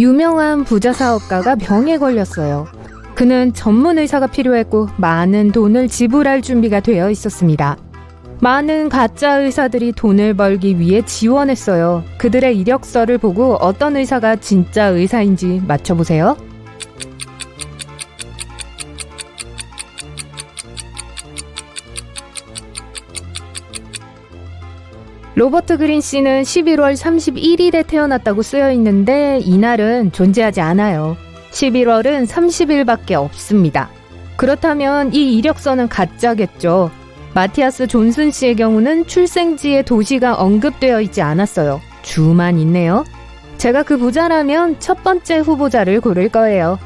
유명한 부자 사업가가 병에 걸렸어요. 그는 전문 의사가 필요했고 많은 돈을 지불할 준비가 되어 있었습니다. 많은 가짜 의사들이 돈을 벌기 위해 지원했어요. 그들의 이력서를 보고 어떤 의사가 진짜 의사인지 맞춰보세요. 로버트 그린 씨는 11월 31일에 태어났다고 쓰여 있는데 이날은 존재하지 않아요. 11월은 30일밖에 없습니다. 그렇다면 이 이력서는 가짜겠죠. 마티아스 존슨 씨의 경우는 출생지의 도시가 언급되어 있지 않았어요. 주만 있네요. 제가 그 부자라면 첫 번째 후보자를 고를 거예요.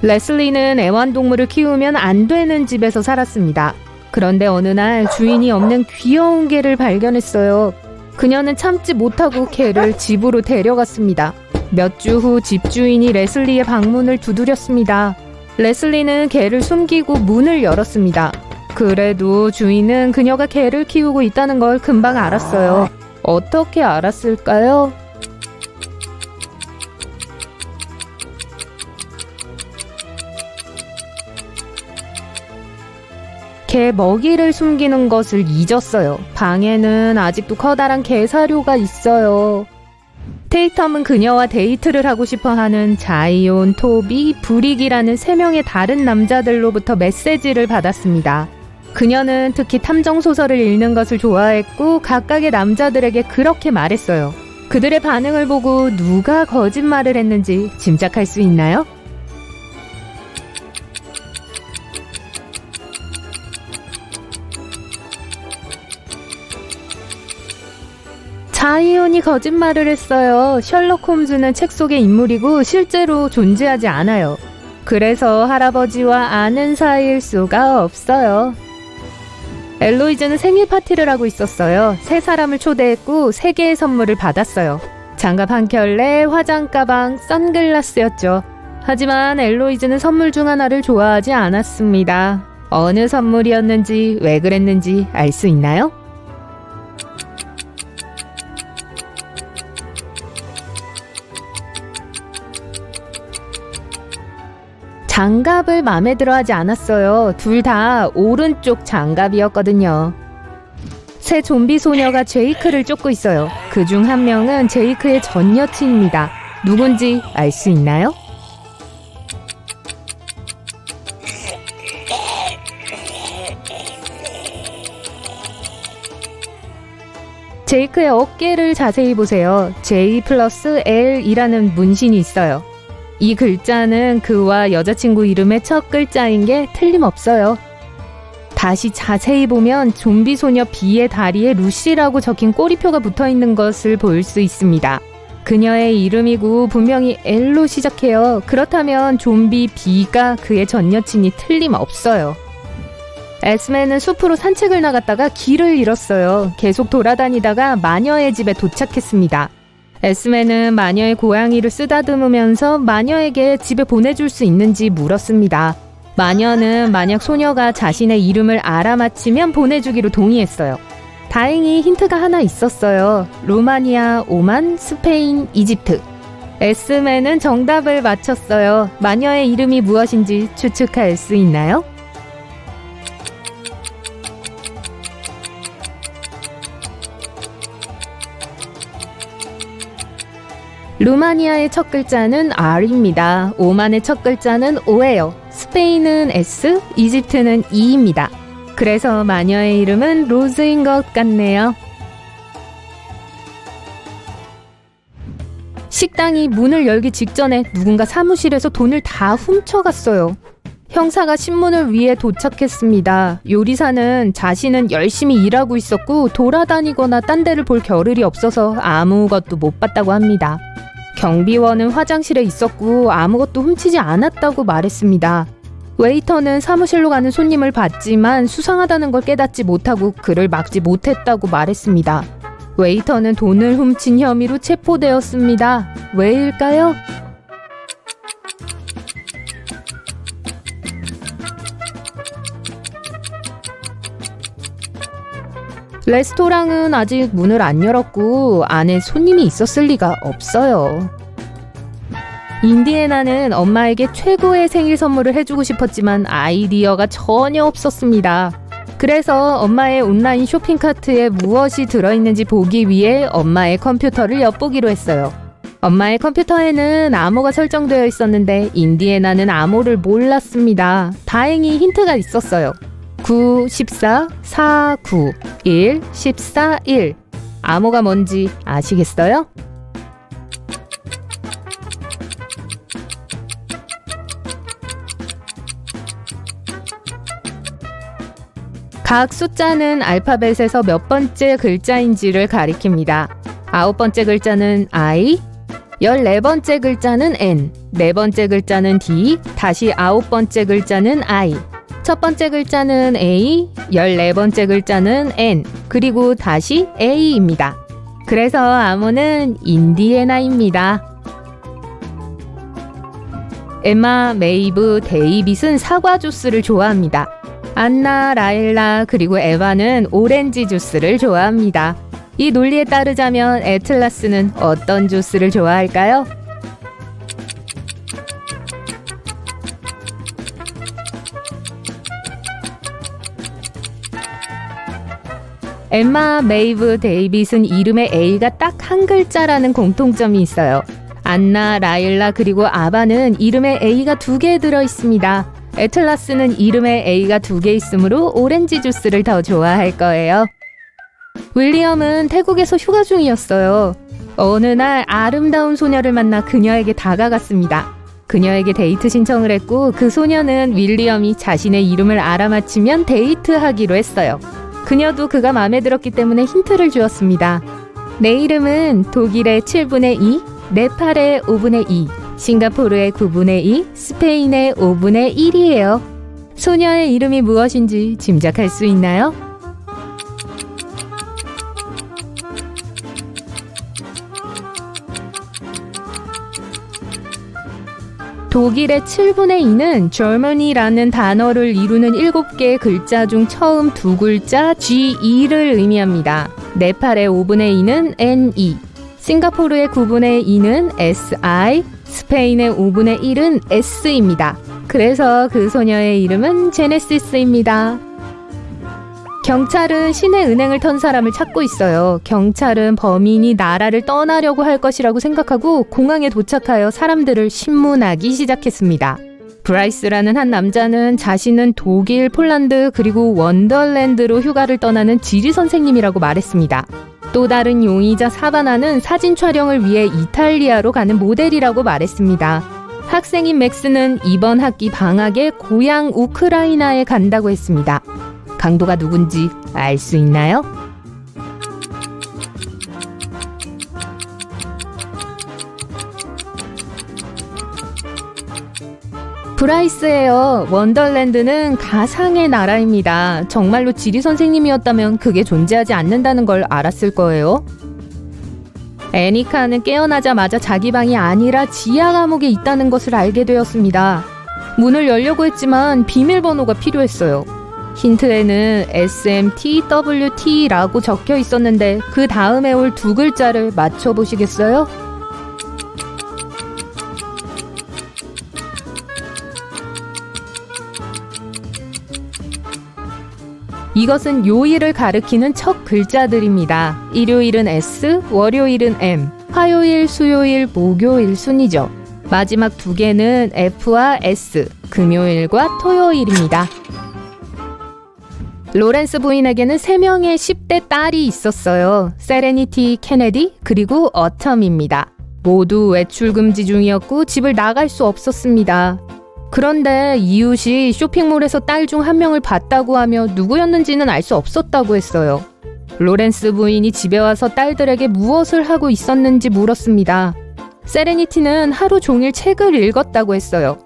레슬리는 애완동물을 키우면 안 되는 집에서 살았습니다. 그런데 어느 날 주인이 없는 귀여운 개를 발견했어요. 그녀는 참지 못하고 개를 집으로 데려갔습니다. 몇 주 후 집주인이 레슬리의 방문을 두드렸습니다. 레슬리는 개를 숨기고 문을 열었습니다. 그래도 주인은 그녀가 개를 키우고 있다는 걸 금방 알았어요. 어떻게 알았을까요? 개 먹이를 숨기는 것을 잊었어요. 방에는 아직도 커다란 개 사료가 있어요. 테이텀은 그녀와 데이트를 하고 싶어하는 자이온, 토비, 브릭이라는 3명의 다른 남자들로부터 메시지를 받았습니다. 그녀는 특히 탐정소설을 읽는 것을 좋아했고 각각의 남자들에게 그렇게 말했어요. 그들의 반응을 보고 누가 거짓말을 했는지 짐작할 수 있나요? 자이온이 거짓말을 했어요. 셜록 홈즈는 책 속의 인물이고 실제로 존재하지 않아요. 그래서 할아버지와 아는 사이일 수가 없어요. 엘로이즈는 생일 파티를 하고 있었어요. 3사람을 초대했고 3개의 선물을 받았어요. 장갑 한 켤레, 화장 가방, 선글라스였죠. 하지만 엘로이즈는 선물 중 하나를 좋아하지 않았습니다. 어느 선물이었는지, 왜 그랬는지 알 수 있나요? 장갑을 마음에 들어 하지 않았어요. 둘 다 오른쪽 장갑이었거든요. 새 좀비 소녀가 제이크를 쫓고 있어요. 그중 한 명은 제이크의 전 여친입니다. 누군지 알 수 있나요? 제이크의 어깨를 자세히 보세요. J+L이라는 문신이 있어요. 이 글자는 그와 여자친구 이름의 첫 글자인 게 틀림없어요. 다시 자세히 보면 좀비 소녀 B의 다리에 루시라고 적힌 꼬리표가 붙어있는 것을 볼 수 있습니다. 그녀의 이름이고 분명히 L로 시작해요. 그렇다면 좀비 B가 그의 전 여친이 틀림없어요. 에스맨은 숲으로 산책을 나갔다가 길을 잃었어요. 계속 돌아다니다가 마녀의 집에 도착했습니다. 에스맨은 마녀의 고양이를 쓰다듬으면서 마녀에게 집에 보내줄 수 있는지 물었습니다. 마녀는 만약 소녀가 자신의 이름을 알아맞히면 보내주기로 동의했어요. 다행히 힌트가 하나 있었어요. 로마니아, 오만, 스페인, 이집트. 에스맨은 정답을 맞췄어요. 마녀의 이름이 무엇인지 추측할 수 있나요? 루마니아의 첫 글자는 R입니다. 오만의 첫 글자는 O예요. 스페인은 S, 이집트는 E입니다. 그래서 마녀의 이름은 로즈인 것 같네요. 식당이 문을 열기 직전에 누군가 사무실에서 돈을 다 훔쳐갔어요. 형사가 신문을 위해 도착했습니다. 요리사는 자신은 열심히 일하고 있었고 돌아다니거나 딴 데를 볼 겨를이 없어서 아무것도 못 봤다고 합니다. 경비원은 화장실에 있었고 아무것도 훔치지 않았다고 말했습니다. 웨이터는 사무실로 가는 손님을 봤지만 수상하다는 걸 깨닫지 못하고 그를 막지 못했다고 말했습니다. 웨이터는 돈을 훔친 혐의로 체포되었습니다. 왜일까요? 레스토랑은 아직 문을 안 열었고 안에 손님이 있었을 리가 없어요. 인디애나는 엄마에게 최고의 생일 선물을 해주고 싶었지만 아이디어가 전혀 없었습니다. 그래서 엄마의 온라인 쇼핑 카트에 무엇이 들어있는지 보기 위해 엄마의 컴퓨터를 엿보기로 했어요. 엄마의 컴퓨터에는 암호가 설정되어 있었는데 인디애나는 암호를 몰랐습니다. 다행히 힌트가 있었어요. 9, 14, 4, 9, 1, 14, 1. 암호가 뭔지 아시겠어요? 각 숫자는 알파벳에서 몇 번째 글자인지를 가리킵니다. 9번째 글자는 I, 14번째 글자는 N, 4번째 글자는 D, 다시 9번째 글자는 I, 첫 번째 글자는 A, 14번째 글자는 N, 그리고 다시 A입니다. 그래서 암호는 인디애나입니다. 엠마, 메이브, 데이빗은 사과 주스를 좋아합니다. 안나, 라일라, 그리고 에바는 오렌지 주스를 좋아합니다. 이 논리에 따르자면 애틀라스는 어떤 주스를 좋아할까요? 엠마, 메이브, 데이빗은 이름에 A가 딱 한 글자라는 공통점이 있어요. 안나, 라일라, 그리고 아바는 이름에 A가 2개 들어있습니다. 애틀라스는 이름에 A가 2개 있으므로 오렌지 주스를 더 좋아할 거예요. 윌리엄은 태국에서 휴가 중이었어요. 어느 날 아름다운 소녀를 만나 그녀에게 다가갔습니다. 그녀에게 데이트 신청을 했고 그 소녀는 윌리엄이 자신의 이름을 알아맞히면 데이트하기로 했어요. 그녀도 그가 마음에 들었기 때문에 힌트를 주었습니다. 내 이름은 독일의 7분의 2, 네팔의 5분의 2, 싱가포르의 9분의 2, 스페인의 5분의 1이에요. 소녀의 이름이 무엇인지 짐작할 수 있나요? 독일의 7분의 2는 Germany라는 단어를 이루는 7개의 글자 중 처음 2글자 GE를 의미합니다. 네팔의 5분의 2는 NE, 싱가포르의 9분의 2는 SI, 스페인의 5분의 1은 S입니다. 그래서 그 소녀의 이름은 제네시스입니다. 경찰은 신의 은행을 턴 사람을 찾고 있어요. 경찰은 범인이 나라를 떠나려고 할 것이라고 생각하고 공항에 도착하여 사람들을 신문하기 시작했습니다. 브라이스라는 한 남자는 자신은 독일, 폴란드, 그리고 원더랜드로 휴가를 떠나는 지리 선생님이라고 말했습니다. 또 다른 용의자 사바나는 사진 촬영을 위해 이탈리아로 가는 모델이라고 말했습니다. 학생인 맥스는 이번 학기 방학에 고향 우크라이나에 간다고 했습니다. 강도가 누군지 알 수 있나요? 브라이스예요. 원더랜드는 가상의 나라입니다. 정말로 지리 선생님이었다면 그게 존재하지 않는다는 걸 알았을 거예요. 애니카는 깨어나자마자 자기 방이 아니라 지하 감옥에 있다는 것을 알게 되었습니다. 문을 열려고 했지만 비밀번호가 필요했어요. 힌트에는 SMTWT라고 적혀 있었는데 그 다음에 올 2글자를 맞춰보시겠어요? 이것은 요일을 가리키는 첫 글자들입니다. 일요일은 S, 월요일은 M, 화요일, 수요일, 목요일 순이죠. 마지막 2개는 F와 S, 금요일과 토요일입니다. 로렌스 부인에게는 3명의 10대 딸이 있었어요. 세레니티, 케네디, 그리고 어텀입니다. 모두 외출 금지 중이었고 집을 나갈 수 없었습니다. 그런데 이웃이 쇼핑몰에서 딸 중 1명을 봤다고 하며 누구였는지는 알 수 없었다고 했어요. 로렌스 부인이 집에 와서 딸들에게 무엇을 하고 있었는지 물었습니다. 세레니티는 하루 종일 책을 읽었다고 했어요.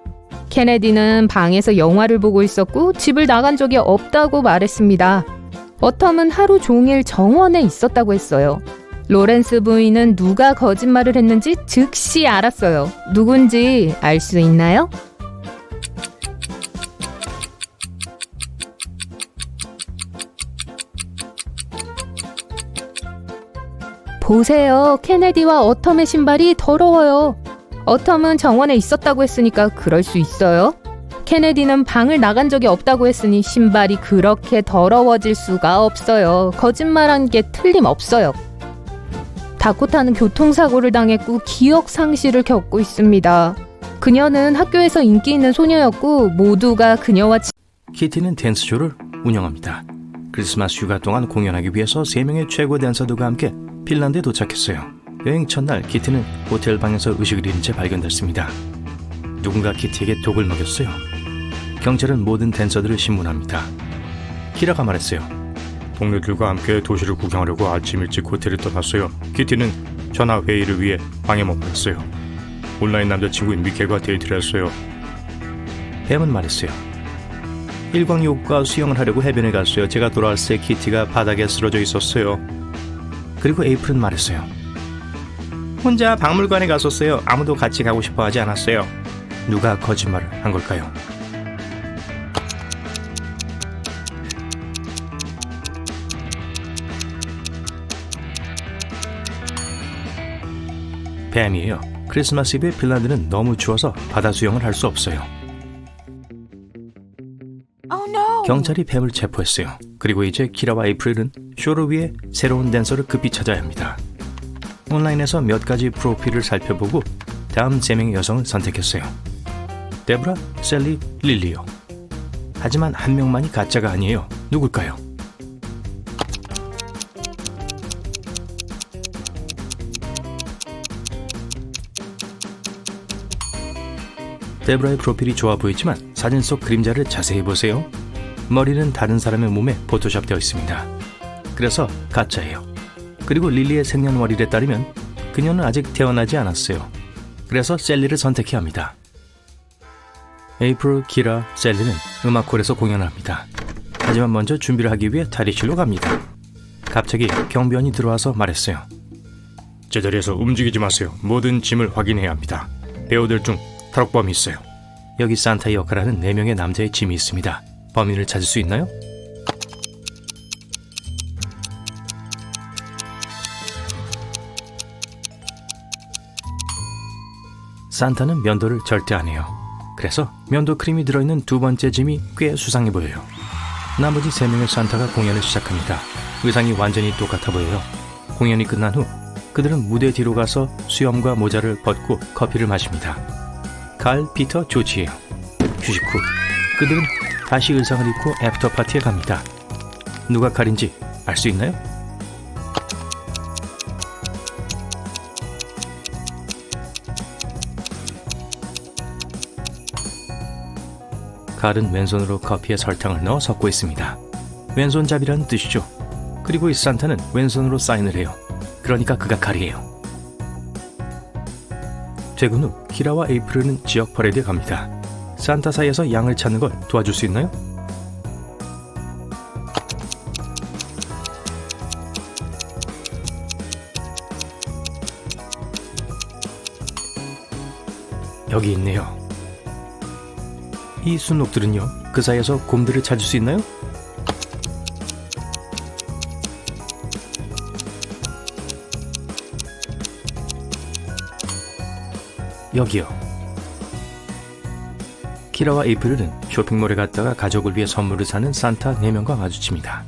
케네디는 방에서 영화를 보고 있었고 집을 나간 적이 없다고 말했습니다. 어텀은 하루 종일 정원에 있었다고 했어요. 로렌스 부인은 누가 거짓말을 했는지 즉시 알았어요. 누군지 알 수 있나요? 보세요. 케네디와 어텀의 신발이 더러워요. 어텀은 정원에 있었다고 했으니까 그럴 수 있어요. 케네디는 방을 나간 적이 없다고 했으니 신발이 그렇게 더러워질 수가 없어요. 거짓말한 게 틀림없어요. 다코타는 교통사고를 당했고 기억 상실을 겪고 있습니다. 그녀는 학교에서 인기 있는 소녀였고 모두가 그녀와 키티는 댄스쇼를 운영합니다. 크리스마스 휴가 동안 공연하기 위해서 3명의 최고 댄서들과 함께 핀란드에 도착했어요. 여행 첫날 키티는 호텔 방에서 의식을 잃은 채 발견됐습니다. 누군가 키티에게 독을 먹였어요. 경찰은 모든 댄서들을 신문합니다. 키라가 말했어요. 동료들과 함께 도시를 구경하려고 아침 일찍 호텔을 떠났어요. 키티는 전화 회의를 위해 방에 머물렀어요. 온라인 남자친구인 미켈과 데이트를 했어요. 뱀은 말했어요. 일광욕과 수영을 하려고 해변에 갔어요. 제가 돌아왔을 때 키티가 바닥에 쓰러져 있었어요. 그리고 에이프릴은 말했어요. 혼자 박물관에 갔었어요. 아무도 같이 가고 싶어 하지 않았어요. 누가 거짓말을 한 걸까요? 뱀이에요. 크리스마스 이브에 핀란드는 너무 추워서 바다 수영을 할 수 없어요. 경찰이 뱀을 체포했어요. 그리고 이제 키라와 에이프릴은 쇼를 위해 새로운 댄서를 급히 찾아야 합니다. 온라인에서 몇 가지 프로필을 살펴보고 다음 3명의 여성을 선택했어요. 데브라, 셀리, 릴리요. 하지만 한 명만이 가짜가 아니에요. 누굴까요? 데브라의 프로필이 좋아 보이지만 사진 속 그림자를 자세히 보세요. 머리는 다른 사람의 몸에 포토샵되어 있습니다. 그래서 가짜예요. 그리고 릴리의 생년월일에 따르면 그녀는 아직 태어나지 않았어요. 그래서 셀리를 선택해야 합니다. 에이프릴, 키라, 셀리는 음악홀에서 공연을 합니다. 하지만 먼저 준비를 하기 위해 탈의실로 갑니다. 갑자기 경비원이 들어와서 말했어요. 제자리에서 움직이지 마세요. 모든 짐을 확인해야 합니다. 배우들 중 탈옥범이 있어요. 여기 산타의 역할을 하는 4명의 남자의 짐이 있습니다. 범인을 찾을 수 있나요? 산타는 면도를 절대 안 해요. 그래서 면도 크림이 들어있는 두 번째 짐이 꽤 수상해 보여요. 나머지 3명의 산타가 공연을 시작합니다. 의상이 완전히 똑같아 보여요. 공연이 끝난 후 그들은 무대 뒤로 가서 수염과 모자를 벗고 커피를 마십니다. 칼, 피터, 조지예요. 휴식 후 그들은 다시 의상을 입고 애프터 파티에 갑니다. 누가 칼인지 알 수 있나요? 칼은 왼손으로 커피에 설탕을 넣어 섞고 있습니다. 왼손잡이라는 뜻이죠. 그리고 이 산타는 왼손으로 사인을 해요. 그러니까 그가 칼이에요. 퇴근 후 키라와 에이프릴은 지역 퍼레이드에 갑니다. 산타 사이에서 양을 찾는 걸 도와줄 수 있나요? 여기 있네요. 이 순록들은요, 그 사이에서 곰들을 찾을 수 있나요? 여기요. 키라와 에이프릴은 쇼핑몰에 갔다가 가족을 위해 선물을 사는 산타 4명과 마주칩니다.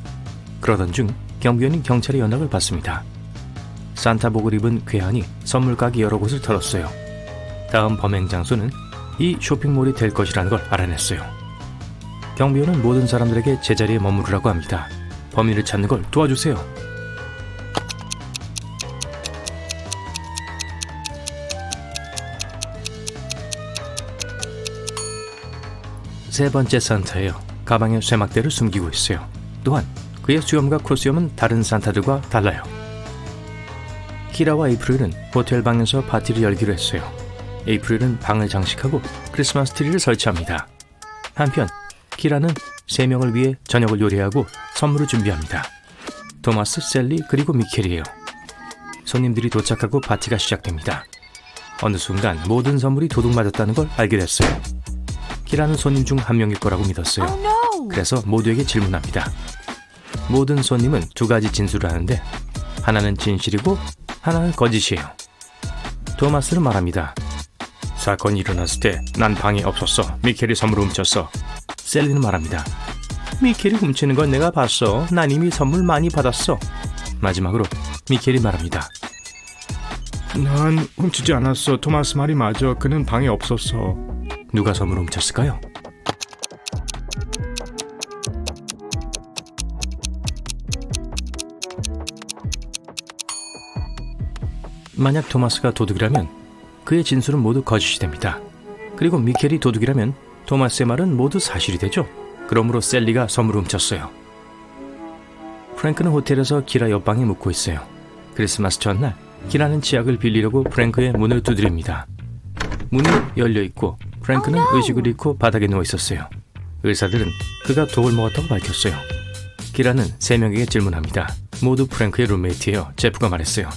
그러던 중 경비원인 경찰의 연락을 받습니다. 산타복을 입은 괴한이 선물 가게 여러 곳을 털었어요. 다음 범행 장소는 이 쇼핑몰이 될 것이라는 걸 알아냈어요. 경비원은 모든 사람들에게 제자리에 머무르라고 합니다. 범인을 찾는 걸 도와주세요. 세 번째 산타예요. 가방에 쇠막대를 숨기고 있어요. 또한 그의 수염과 코수염은 다른 산타들과 달라요. 키라와 에이프릴은 호텔 방에서 파티를 열기로 했어요. 에이프릴은 방을 장식하고 크리스마스 트리를 설치합니다. 한편 키라는 3명을 위해 저녁을 요리하고 선물을 준비합니다. 토마스, 셀리, 그리고 미켈이에요. 손님들이 도착하고 파티가 시작됩니다. 어느 순간 모든 선물이 도둑맞았다는 걸 알게 됐어요. 키라는 손님 중 한 명일 거라고 믿었어요. 그래서 모두에게 질문합니다. 모든 손님은 2가지 진술을 하는데 하나는 진실이고 하나는 거짓이에요. 토마스는 말합니다. 사건이 일어났을 때 난 방에 없었어. 미켈이 선물을 훔쳤어. 셀리는 말합니다. 미켈이 훔치는 건 내가 봤어. 난 이미 선물 많이 받았어. 마지막으로 미켈이 말합니다. 난 훔치지 않았어. 토마스 말이 맞아. 그는 방에 없었어. 누가 선물 훔쳤을까요? 만약 토마스가 도둑이라면 그의 진술은 모두 거짓이 됩니다. 그리고 미켈이 도둑이라면 토마스의 말은 모두 사실이 되죠. 그러므로 셀리가 선물을 훔쳤어요. 프랭크는 호텔에서 키라 옆방에 묵고 있어요. 크리스마스 전날 키라는 치약을 빌리려고 프랭크의 문을 두드립니다. 문이 열려있고 프랭크는 의식을 잃고 바닥에 누워있었어요. 의사들은 그가 독을 먹었다고 밝혔어요. 키라는 3명에게 질문합니다. 모두 프랭크의 룸메이트예요. 제프가 말했어요.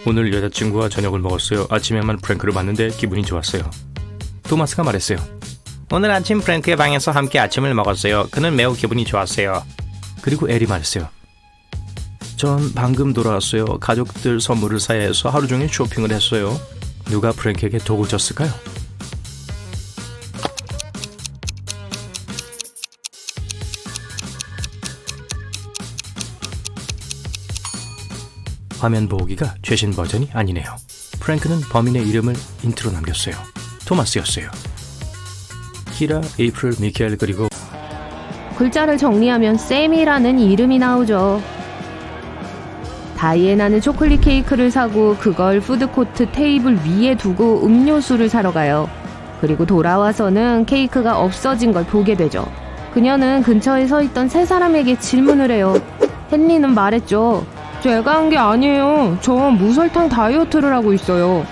오늘 여자친구와 저녁을 먹었어요. 아침에만 프랭크를 봤는데 기분이 좋았어요. 토마스가 말했어요. 오늘 아침 프랭크의 방에서 함께 아침을 먹었어요. 그는 매우 기분이 좋았어요. 그리고 엘이 말했어요. 전 방금 돌아왔어요. 가족들 선물을 사야 해서 하루 종일 쇼핑을 했어요. 누가 프랭크에게 독을 줬을까요? 화면 보기가 최신 버전이 아니네요. 프랭크는 범인의 이름을 인트로 남겼어요. 토마스였어요. 키라, 에이프릴, 미켈 그리고 글자를 정리하면 샘이라는 이름이 나오죠. 다이애나는 초콜릿 케이크를 사고 그걸 푸드코트 테이블 위에 두고 음료수를 사러 가요. 그리고 돌아와서는 케이크가 없어진 걸 보게 되죠. 그녀는 근처에 서 있던 세 사람에게 질문을 해요. 헨리는 말했죠. 제가 한 게 아니에요. 전 무설탕 다이어트를 하고 있어요.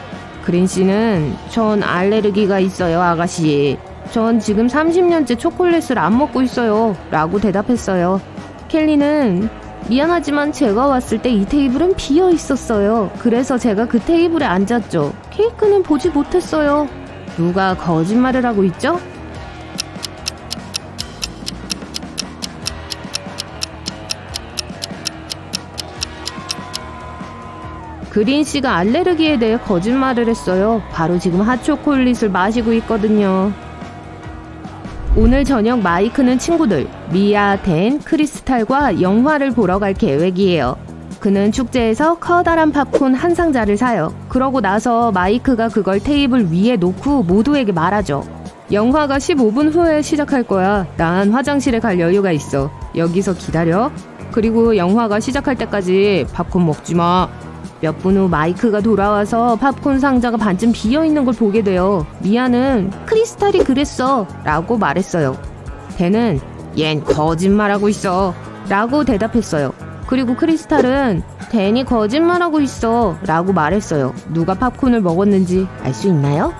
그린 씨는 전 알레르기가 있어요, 아가씨. 전 지금 30년째 초콜릿을 안 먹고 있어요. 라고 대답했어요. 켈리는 미안하지만 제가 왔을 때 이 테이블은 비어 있었어요. 그래서 제가 그 테이블에 앉았죠. 케이크는 보지 못했어요. 누가 거짓말을 하고 있죠? 그린 씨가 알레르기에 대해 거짓말을 했어요. 바로 지금 핫초콜릿을 마시고 있거든요. 오늘 저녁 마이크는 친구들 리아, 댄, 크리스탈과 영화를 보러 갈 계획이에요. 그는 축제에서 커다란 팝콘 한 상자를 사요. 그러고 나서 마이크가 그걸 테이블 위에 놓고 모두에게 말하죠. 영화가 15분 후에 시작할 거야. 난 화장실에 갈 여유가 있어. 여기서 기다려. 그리고 영화가 시작할 때까지 팝콘 먹지 마. 몇 분 후 마이크가 돌아와서 팝콘 상자가 반쯤 비어있는 걸 보게 돼요. 미아는 크리스탈이 그랬어 라고 말했어요. 댄은 얜 거짓말하고 있어 라고 대답했어요. 그리고 크리스탈은 댄이 거짓말하고 있어 라고 말했어요. 누가 팝콘을 먹었는지 알 수 있나요?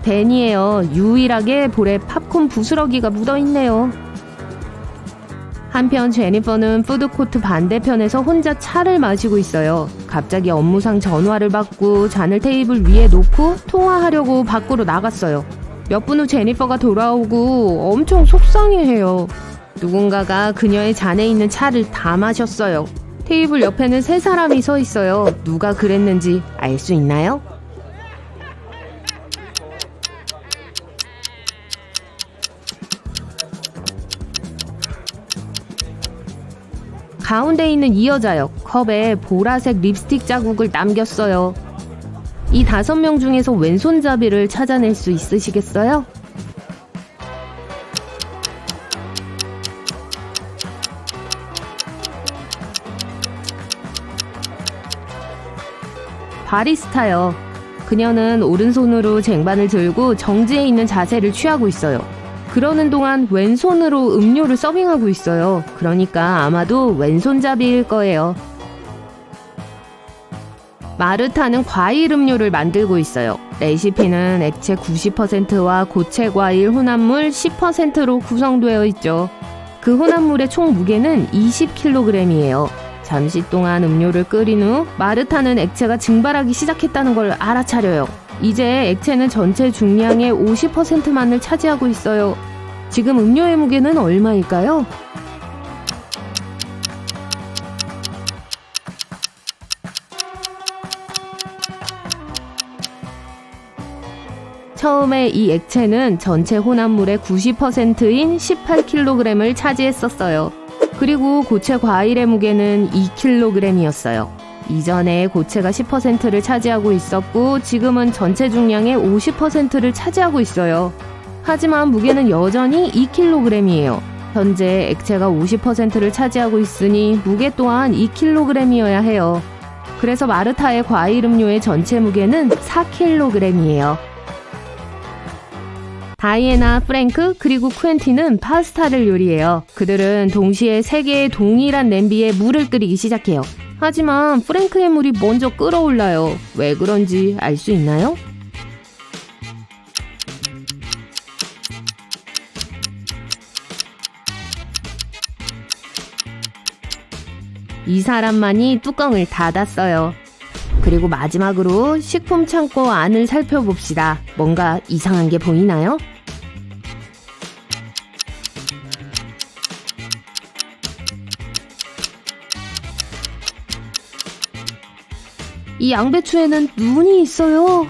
댄이에요. 유일하게 볼에 팝콘 부스러기가 묻어있네요. 한편 제니퍼는 푸드코트 반대편에서 혼자 차를 마시고 있어요. 갑자기 업무상 전화를 받고 잔을 테이블 위에 놓고 통화하려고 밖으로 나갔어요. 몇 분 후 제니퍼가 돌아오고 엄청 속상해해요. 누군가가 그녀의 잔에 있는 차를 다 마셨어요. 테이블 옆에는 세 사람이 서 있어요. 누가 그랬는지 알 수 있나요? 가운데 있는 이 여자요. 컵에 보라색 립스틱 자국을 남겼어요. 이 5명 중에서 왼손잡이를 찾아낼 수 있으시겠어요? 바리스타요. 그녀는 오른손으로 쟁반을 들고 정지해 있는 자세를 취하고 있어요. 그러는 동안 왼손으로 음료를 서빙하고 있어요. 그러니까 아마도 왼손잡이일 거예요. 마르타는 과일 음료를 만들고 있어요. 레시피는 액체 90%와 고체 과일 혼합물 10%로 구성되어 있죠. 그 혼합물의 총 무게는 20kg이에요. 잠시 동안 음료를 끓인 후 마르타는 액체가 증발하기 시작했다는 걸 알아차려요. 이제 액체는 전체 중량의 50%만을 차지하고 있어요. 지금 음료의 무게는 얼마일까요? 처음에 이 액체는 전체 혼합물의 90%인 18kg을 차지했었어요. 그리고 고체 과일의 무게는 2kg이었어요. 이전에 고체가 10%를 차지하고 있었고 지금은 전체 중량의 50%를 차지하고 있어요. 하지만 무게는 여전히 2kg이에요. 현재 액체가 50%를 차지하고 있으니 무게 또한 2kg이어야 해요. 그래서 마르타의 과일 음료의 전체 무게는 4kg이에요. 다이애나, 프랭크, 그리고 쿠엔틴은 파스타를 요리해요. 그들은 동시에 3개의 동일한 냄비에 물을 끓이기 시작해요. 하지만 프랭크의 물이 먼저 끓어올라요. 왜 그런지 알 수 있나요? 이 사람만이 뚜껑을 닫았어요. 그리고 마지막으로 식품 창고 안을 살펴봅시다. 뭔가 이상한 게 보이나요? 이 양배추에는 눈이 있어요.